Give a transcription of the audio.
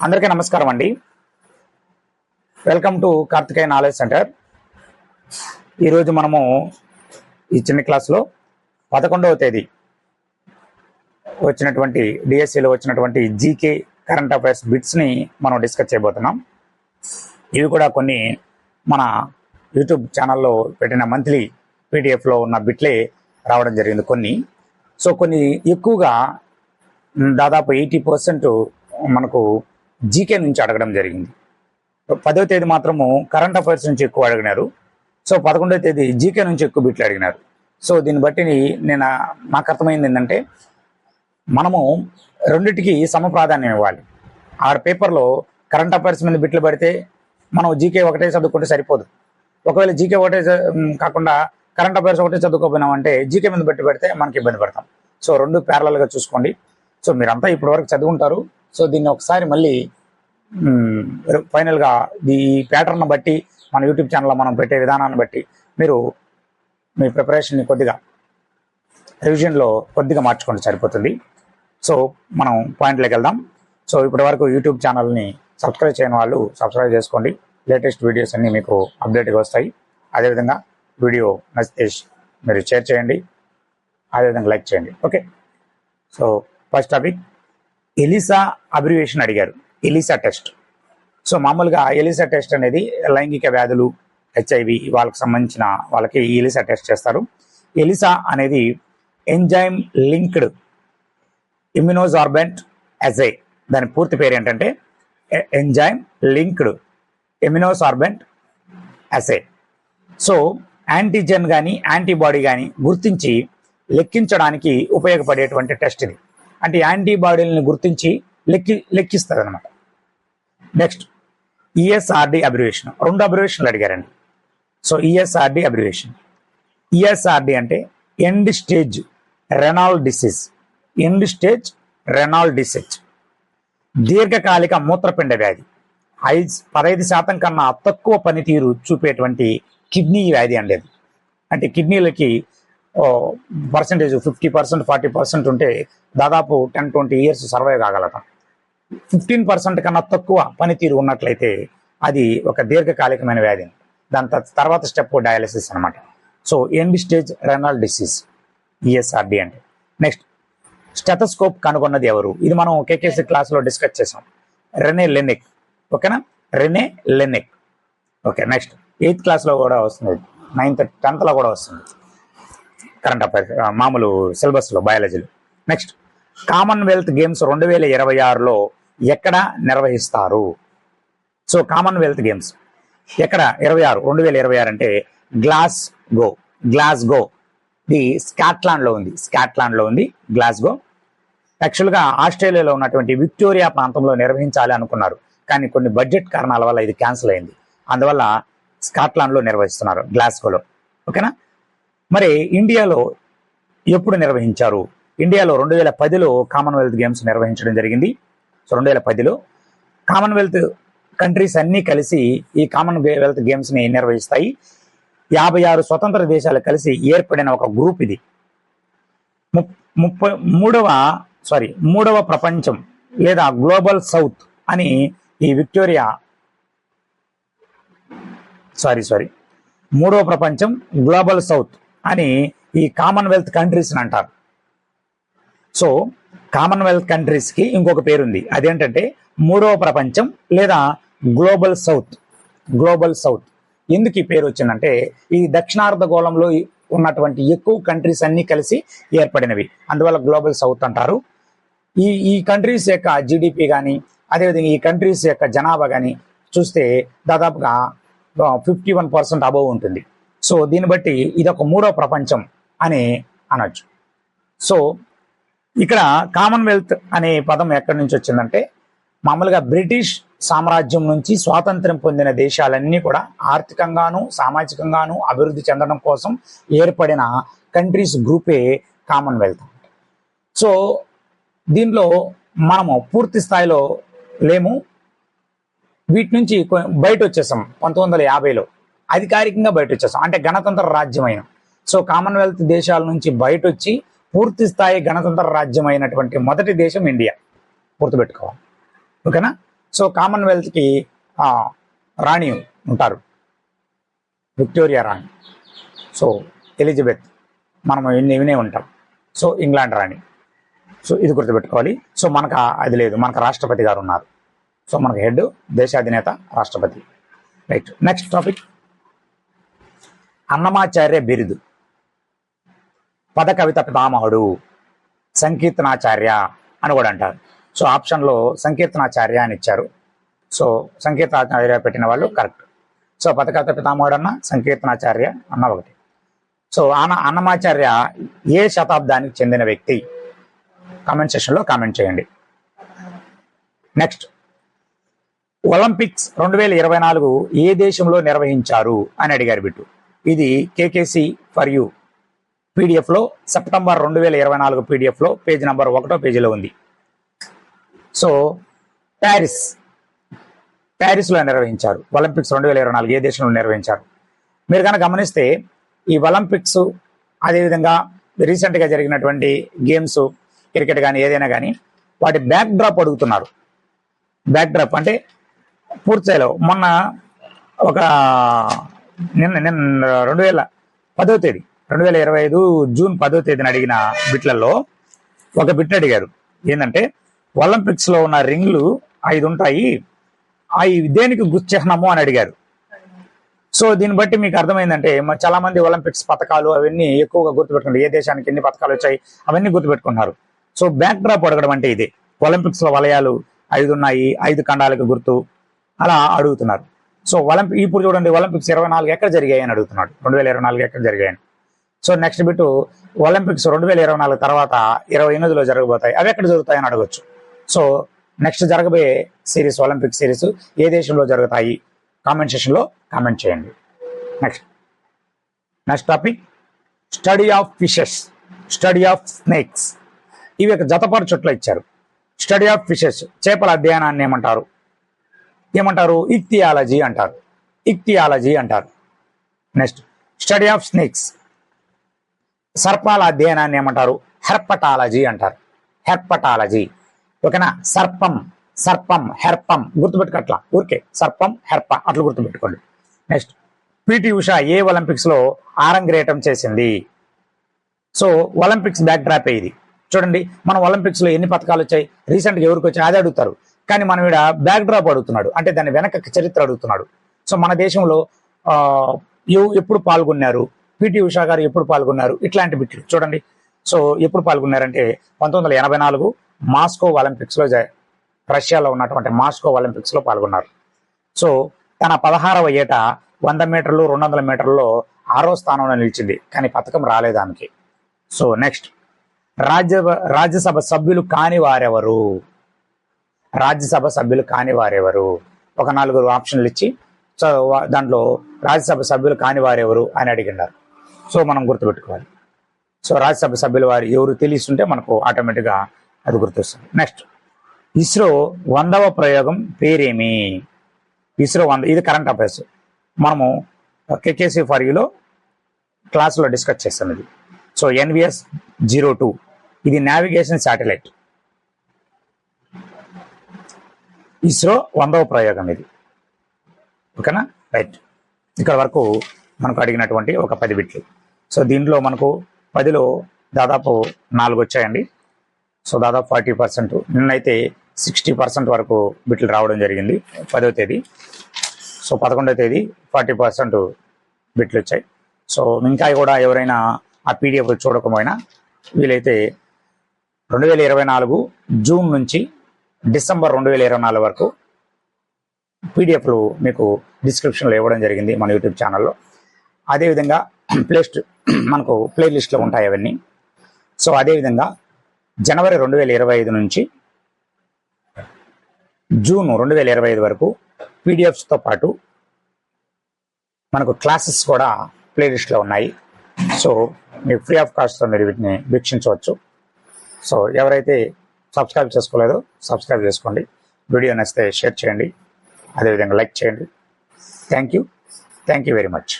అందరికీ నమస్కారం అండి. Welcome to Karthikeya knowledge centre. ఈరోజు మనము ఈ చిన్న క్లాస్లో 11వ తేదీ వచ్చినటువంటి డిఎస్సిలో వచ్చినటువంటి జీకే కరెంట్ అఫైర్స్ బిట్స్ని మనం డిస్కస్ చేయబోతున్నాం. ఇవి కూడా కొన్ని మన యూట్యూబ్ ఛానల్లో పెట్టిన మంత్లీ పీడిఎఫ్లో ఉన్న బిట్లే రావడం జరిగింది. కొన్ని ఎక్కువగా దాదాపు 80% మనకు జీకే నుంచి అడగడం జరిగింది. 10వ తేదీ మాత్రము కరెంట్ అఫైర్స్ నుంచి ఎక్కువ అడిగినారు. 11వ తేదీ జీకే నుంచి ఎక్కువ బిట్లు అడిగినారు. దీన్ని బట్టి నాకు అర్థమైంది ఏంటంటే మనము రెండింటికి సమప్రాధాన్యం ఇవ్వాలి. పేపర్లో కరెంట్ అఫైర్స్ మీద బిట్లు పడితే మనం జీకే ఒకటే చదువుకుంటే సరిపోదు. ఒకవేళ జీకే ఒకటే కాకుండా కరెంట్ అఫైర్స్ ఒకటే చదువుకోపోయినామంటే జీకే మీద బిట్లు పెడితే మనకి ఇబ్బంది పడతాం. రెండు ప్యారలల్గా చూసుకోండి. మీరంతా ఇప్పటివరకు చదువుకుంటారు. దీన్ని ఒకసారి మళ్ళీ ఫైనల్గా ఈ ప్యాటర్న్ బట్టి మన యూట్యూబ్ ఛానల్లో మనం పెట్టే విధానాన్ని బట్టి మీరు మీ ప్రిపరేషన్ని కొద్దిగా రివిజన్లో కొద్దిగా మార్చుకోండి, సరిపోతుంది. మనం పాయింట్లోకి వెళ్దాం. ఇప్పటి వరకు యూట్యూబ్ ఛానల్ని సబ్స్క్రైబ్ చేయని వాళ్ళు సబ్స్క్రైబ్ చేసుకోండి. లేటెస్ట్ వీడియోస్ అన్నీ మీకు అప్డేట్గా వస్తాయి. అదేవిధంగా వీడియో నచ్చితే మీరు షేర్ చేయండి, అదేవిధంగా లైక్ చేయండి. Okay, first topic ELISA abbreviation అడిగారు. ELISA test. మామూలుగా ఎలిసా టెస్ట్ అనేది లైంగిక వ్యాధులు, హెచ్ఐవి వాళ్ళకి సంబంధించిన వాళ్ళకి ఎలిసా టెస్ట్ చేస్తారు. ఎలిసా అనేది ఎంజైమ్ లింక్డ్ ఇమ్యునోసార్బెంట్ అసే. దాని పూర్తి పేరు ఏంటంటే ఎంజైమ్ లింక్డ్ ఇమ్యునోసార్బెంట్ అసే. యాంటీజెన్ కానీ యాంటీబాడీ కానీ గుర్తించి లెక్కించడానికి ఉపయోగపడేటువంటి టెస్ట్ ఇది. అంటే యాంటీబాడీలను గుర్తించి లెక్కిస్తుంది అనమాట. Next ESRD abbreviation. 2 అబ్రివేషన్లు అడిగారండి. ESRD abbreviation. ఈఎస్ఆర్డి అంటే end stage renal disease. End stage renal disease దీర్ఘకాలిక మూత్రపిండ వ్యాధి. 15% కన్నా తక్కువ పనితీరు చూపేటువంటి కిడ్నీ వ్యాధి అండి. అంటే కిడ్నీలకి పర్సంటేజ్ 50%, 40% ఉంటే దాదాపు 10-20 years సర్వైవ్ కాగలతాం. 15% కన్నా తక్కువ పనితీరు ఉన్నట్లయితే అది ఒక దీర్ఘకాలికమైన వ్యాధి. దాని తర్వాత స్టెప్ డయాలసిస్ అనమాట. End stage renal disease ESRD అంటే. నెక్స్ట్ స్టెథోస్కోప్ కనుగొన్నది ఎవరు? ఇది మనం కేకేసీ క్లాస్లో డిస్కస్ చేసాం. రెనే లెనెక్. ఓకేనా, రెనే లెనెక్. ఓకే, నెక్స్ట్ 8th క్లాస్లో కూడా వస్తుంది, 9th 10th కూడా వస్తుంది కరెంట్ అఫైర్స్ మామూలు సిలబస్లో బయాలజీలో. నెక్స్ట్ కామన్వెల్త్ గేమ్స్ 2026లో ఎక్కడ నిర్వహిస్తారు? కామన్వెల్త్ గేమ్స్ ఎక్కడ? 2026 అంటే గ్లాస్గో. ఇది స్కాట్లాండ్లో ఉంది. గ్లాస్గో యాక్చువల్గా ఆస్ట్రేలియాలో ఉన్నటువంటి విక్టోరియా ప్రాంతంలో నిర్వహించాలి అనుకున్నారు, కానీ కొన్ని బడ్జెట్ కారణాల వల్ల ఇది క్యాన్సిల్ అయింది. అందువల్ల స్కాట్లాండ్లో నిర్వహిస్తున్నారు, గ్లాస్గోలో. ఓకేనా. మరి ఇండియాలో ఎప్పుడు నిర్వహించారు? ఇండియాలో 2010లో కామన్వెల్త్ గేమ్స్ నిర్వహించడం జరిగింది. 2010లో కామన్వెల్త్ కంట్రీస్ అన్నీ కలిసి ఈ కామన్వెల్త్ గేమ్స్ని నిర్వహిస్తాయి. 56 స్వతంత్ర దేశాలు కలిసి ఏర్పడిన ఒక గ్రూప్ ఇది. మూడవ ప్రపంచం లేదా గ్లోబల్ సౌత్ అని ఈ మూడవ ప్రపంచం గ్లోబల్ సౌత్ అని ఈ కామన్వెల్త్ కంట్రీస్ అని అంటారు. కామన్వెల్త్ కంట్రీస్ కి ఇంకొక పేరుంది, అదేంటంటే మూడవ ప్రపంచం లేదా గ్లోబల్ సౌత్. ఎందుకు ఈ పేరు వచ్చిందంటే ఈ దక్షిణార్ధగోళంలో ఉన్నటువంటి ఎక్కువ కంట్రీస్ అన్ని కలిసి ఏర్పడినవి, అందువల్ల గ్లోబల్ సౌత్ అంటారు. ఈ కంట్రీస్ యొక్క జిడిపి కానీ అదేవిధంగా ఈ కంట్రీస్ యొక్క జనాభా కానీ చూస్తే దాదాపుగా 51% అబోవ్ ఉంటుంది. దీన్ని బట్టి ఇది ఒక మూడవ ప్రపంచం అని అనొచ్చు. ఇక్కడ కామన్వెల్త్ అనే పదం ఎక్కడి నుంచి వచ్చిందంటే మామూలుగా బ్రిటిష్ సామ్రాజ్యం నుంచి స్వాతంత్ర్యం పొందిన దేశాలన్నీ కూడా ఆర్థికంగాను సామాజికంగాను అభివృద్ధి చెందడం కోసం ఏర్పడిన కంట్రీస్ గ్రూపే కామన్వెల్త్. దీనిలో మనము పూర్తి స్థాయిలో లేము, వీటి నుంచి బయట వచ్చేసాం. 1950లో అధికారికంగా బయట వచ్చేసాం, అంటే గణతంత్ర రాజ్యమైన. కామన్వెల్త్ దేశాల నుంచి బయట వచ్చి పూర్తి స్థాయి గణతంత్ర రాజ్యం అయినటువంటి మొదటి దేశం ఇండియా, గుర్తుపెట్టుకోవాలి. ఓకేనా. సో కామన్వెల్త్కి రాణి ఉంటారు, విక్టోరియా రాణి. సో ఎలిజబెత్ మనం వినే ఉంటాం. సో ఇంగ్లాండ్ రాణి. సో ఇది గుర్తుపెట్టుకోవాలి. సో మనకు అది లేదు, మనకు రాష్ట్రపతి గారు ఉన్నారు. సో మనకు హెడ్ దేశాధినేత రాష్ట్రపతి. రైట్. నెక్స్ట్ టాపిక్, అన్నమాచార్య బిరుదు. పద కవిత పితామహుడు, సంకీర్తనాచార్య అని కూడా అంటారు. సో ఆప్షన్లో సంకీర్తనాచార్య అని ఇచ్చారు. సో సంకీర్తనాచార్య పెట్టిన వాళ్ళు కరెక్ట్. సో పద కవిత పితామహుడు అన్న, సంకీర్తనాచార్య అన్న ఒకటి. సో అన్నమాచార్య ఏ శతాబ్దానికి చెందిన వ్యక్తి? కామెంట్ సెక్షన్లో కామెంట్ చేయండి. నెక్స్ట్, ఒలింపిక్స్ 2024 ఏ దేశంలో నిర్వహించారు అని అడిగారు బిట్టు. ఇది కేకేసి ఫర్ యూ పీడిఎఫ్లో సెప్టెంబర్ 2024 పీడిఎఫ్లో పేజ్ నెంబర్ 1వ పేజీలో ఉంది. సో ప్యారిస్లో నిర్వహించారు. ఒలింపిక్స్ 2024 ఏ దేశంలో నిర్వహించారు? మీరు కనుక గమనిస్తే ఈ ఒలింపిక్స్, అదేవిధంగా రీసెంట్గా జరిగినటువంటి గేమ్స్, క్రికెట్ కానీ ఏదైనా కానీ, వాటి బ్యాక్ డ్రాప్ అడుగుతున్నారు. బ్యాక్ డ్రాప్ అంటే పూర్తిస్థాయిలో మొన్న ఒక నిన్న 2010వ తేదీ 2025 జూన్ 10వ తేదీన అడిగిన బిట్లలో ఒక బిట్ అడిగారు. ఏంటంటే ఒలింపిక్స్ లో ఉన్న రింగ్లు 5 ఉంటాయి, అవి దేనికి గుర్తిస్తున్నాము అని అడిగారు. సో దీన్ని బట్టి మీకు అర్థమైందంటే చాలా మంది ఒలింపిక్స్ పథకాలు అవన్నీ ఎక్కువగా గుర్తుపెట్టుకుంటారు. ఏ దేశానికి ఎన్ని పథకాలు వచ్చాయి అవన్నీ గుర్తుపెట్టుకుంటున్నారు. సో బ్యాక్ డ్రాప్ అడగడం అంటే ఇదే. ఒలింపిక్స్ లో వలయాలు 5 ఉన్నాయి, 5 ఖండాలకు గుర్తు, అలా అడుగుతున్నారు. సో ఇప్పుడు చూడండి, ఒలింపిక్స్ 24 ఎక్కడ జరిగాయి అని అడుగుతున్నాడు. 2024 ఎక్కడ జరిగాయని. సో నెక్స్ట్ బిట్, ఒలింపిక్స్ 2024 తర్వాత 28లో జరగబోతాయి, అవి ఎక్కడ జరుగుతాయని అడగొచ్చు. సో నెక్స్ట్ జరగబోయే సిరీస్, ఒలింపిక్ సిరీస్ ఏ దేశంలో జరుగుతాయి? కామెంట్ సెక్షన్లో కామెంట్ చేయండి. Next topic, study of fishes, study of snakes. ఇవి ఒక జతపరచుట్లో ఇచ్చారు. స్టడీ ఆఫ్ ఫిషెస్, చేపల అధ్యయనాన్ని ఏమంటారు? ఇక్తియాలజీ అంటారు. ఇక్తియాలజీ అంటారు. నెక్స్ట్, స్టడీ ఆఫ్ స్నేక్స్, సర్పాల అధ్యయనాన్ని ఏమంటారు? హెర్పటాలజీ అంటారు. హెర్పటాలజీ. ఓకేనా? సర్పం హెర్పం గుర్తుపెట్టుకట్లా, ఊరికే సర్పం హెర్ప అట్లా గుర్తుపెట్టుకోండి. నెక్స్ట్, పిటి ఉషా ఏ ఒలింపిక్స్ లో ఆరంగేటం చేసింది? సో ఒలింపిక్స్ బ్యాక్ డ్రాప్ ఇది. చూడండి, మనం ఒలింపిక్స్ లో ఎన్ని పథకాలు వచ్చాయి, రీసెంట్గా ఎవరికి వచ్చాయి అదే అడుగుతారు. కానీ మనం ఇక్కడ బ్యాక్ డ్రాప్ అడుగుతున్నాడు, అంటే దాని వెనక చరిత్ర అడుగుతున్నాడు. సో మన దేశంలో ఎప్పుడు పాల్గొన్నారు, పిటి ఉషా గారు ఎప్పుడు పాల్గొన్నారు, ఇట్లాంటి బిట్లు చూడండి. సో ఎప్పుడు పాల్గొన్నారంటే 1984 మాస్కో ఒలింపిక్స్ లో, రష్యాలో ఉన్నటువంటి మాస్కో ఒలింపిక్స్ లో పాల్గొన్నారు. సో తన 16వ ఏట 100 మీటర్లు 200 మీటర్లలో 6వ స్థానంలో నిలిచింది, కానీ పథకం రాలేదు ఆమెకి. సో నెక్స్ట్, రాజ్యసభ సభ్యులు కాని వారెవరు? రాజ్యసభ సభ్యులు కాని వారెవరు? ఒక 4 ఆప్షన్లు ఇచ్చి, సో దాంట్లో రాజ్యసభ సభ్యులు కాని వారెవరు అని అడిగినారు. సో మనం గుర్తుపెట్టుకోవాలి. సో రాజ్యసభ సభ్యులు వారు ఎవరు తెలిస్తుంటే మనకు ఆటోమేటిక్గా అది గుర్తొస్తుంది. నెక్స్ట్, ఇస్రో 100వ ప్రయోగం పేరేమి? ఇస్రో 100, ఇది కరెంట్ అఫైర్స్, మనము కేకేసీ ఫర్ యూలో క్లాసులో డిస్కస్ చేస్తాం ఇది. సో NVS-02 ఇది నావిగేషన్ శాటిలైట్. ఇస్రో 100వ ప్రయోగం ఇది. ఓకేనా? రైట్. ఇక్కడ వరకు మనకు అడిగినటువంటి ఒక 10 బిట్లు. సో దీంట్లో మనకు 10లో దాదాపు 4 వచ్చాయండి. సో దాదాపు 40%. నిన్నైతే 60% వరకు బిట్లు రావడం జరిగింది 10వ తేదీ. సో 11వ తేదీ 40% బిట్లు వచ్చాయి. సో ఇంకా కూడా ఎవరైనా ఆ పీడిఎఫ్ చూడకపోయినా వీలైతే 2024 జూన్ నుంచి డిసెంబర్ 2024 వరకు పీడిఎఫ్లు మీకు డిస్క్రిప్షన్లో ఇవ్వడం జరిగింది మన యూట్యూబ్ ఛానల్లో. అదేవిధంగా మనకు ప్లేలిస్ట్లో ఉంటాయి అవన్నీ. సో అదేవిధంగా జనవరి 2025 నుంచి జూన్ 2025 వరకు పీడిఎఫ్స్తో పాటు మనకు క్లాసెస్ కూడా ప్లేలిస్ట్లో ఉన్నాయి. సో మీకు ఫ్రీ ఆఫ్ కాస్ట్తో మీరు వీటిని వీక్షించవచ్చు. సో ఎవరైతే సబ్స్క్రైబ్ చేసుకోలేదో సబ్స్క్రైబ్ చేసుకోండి. వీడియో నచ్చితే షేర్ చేయండి, అదేవిధంగా లైక్ చేయండి. Thank you very much.